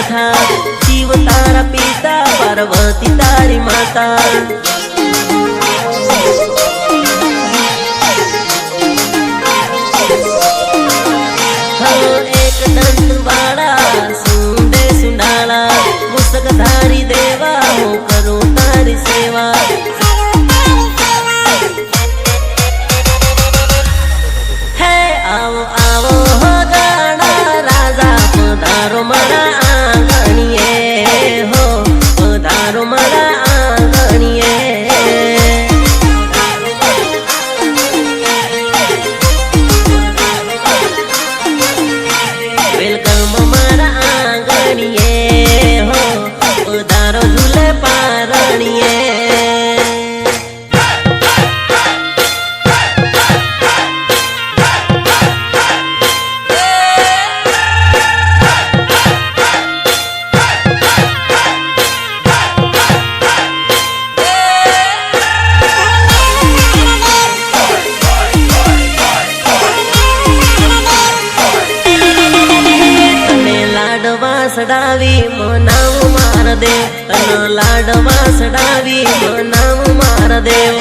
था शिव तारा पिता पार्वती तारी माता एक दंत वाला सुंदे सुंडाला मुसकधारी देवा हूँ करूँ तारी सेवा है आओ आओ हो गाना राजा पधारो मारा आंगणिए हो पधारो मारा आंगणिए वेलकम मारा आंगणिए हो पधारो झूले पारणिए सडावी मनाव मार देव तन लाडवा सडावी मनाव मार देव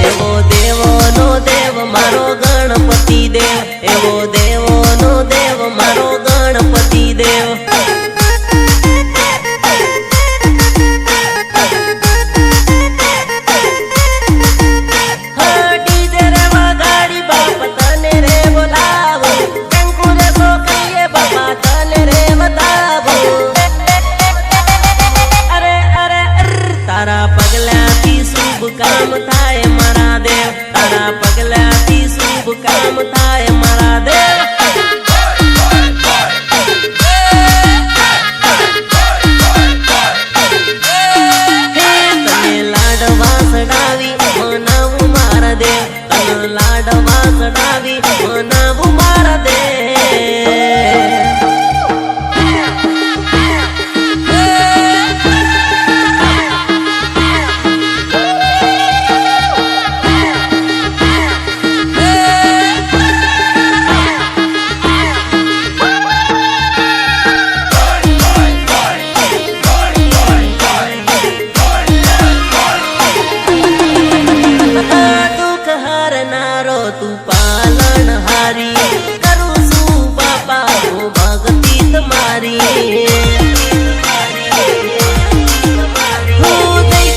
एवो देवो नो देव मारो गणपति देव एवो देवो नो देव मारो गणपति देव तारा पगल्याथी शुभ काम थाय मारा देव तारा पगल्याथी शुभ काम थाय मारा देव तने लाडवा सडावी मनाव मारा देव तने लाडवा सडावी मनाव मारा देव तू पालन हारी करू सु बापा हो भक्ति तुम्हारी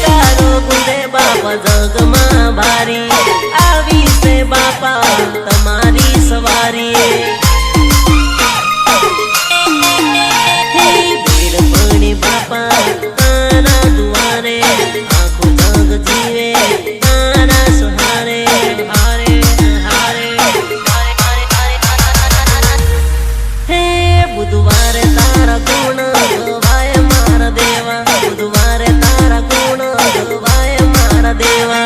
कारो गुंदे बापा जग मां भारी आवी से बापा तुम्हारी सवारी भीड़ पड़ी बापा तारा दुआरे आंखों जग जीवे तारा सुहारे बुधवार तारा गुण गवाय मार देवा बुधवार तारा गुण गवाय मार देवा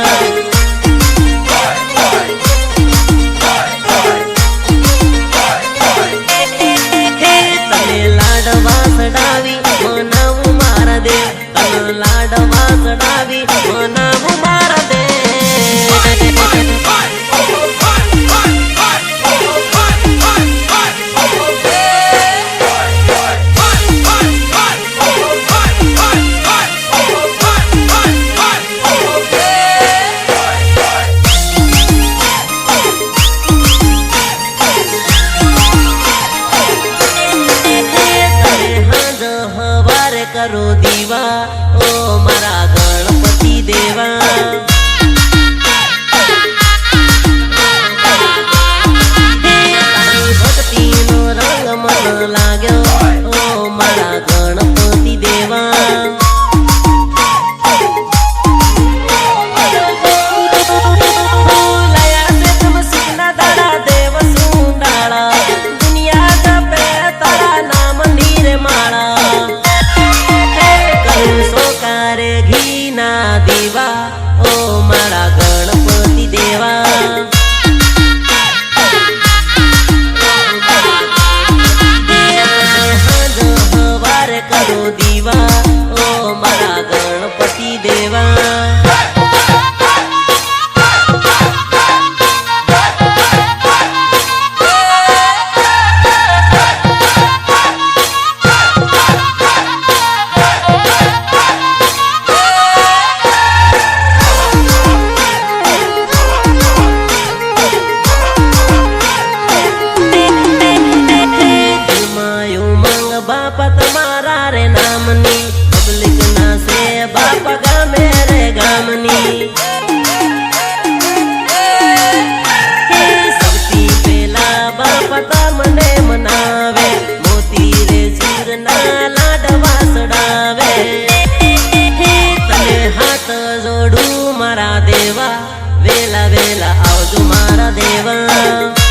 દેવા વેલા વેલા આવજો મારા દેવા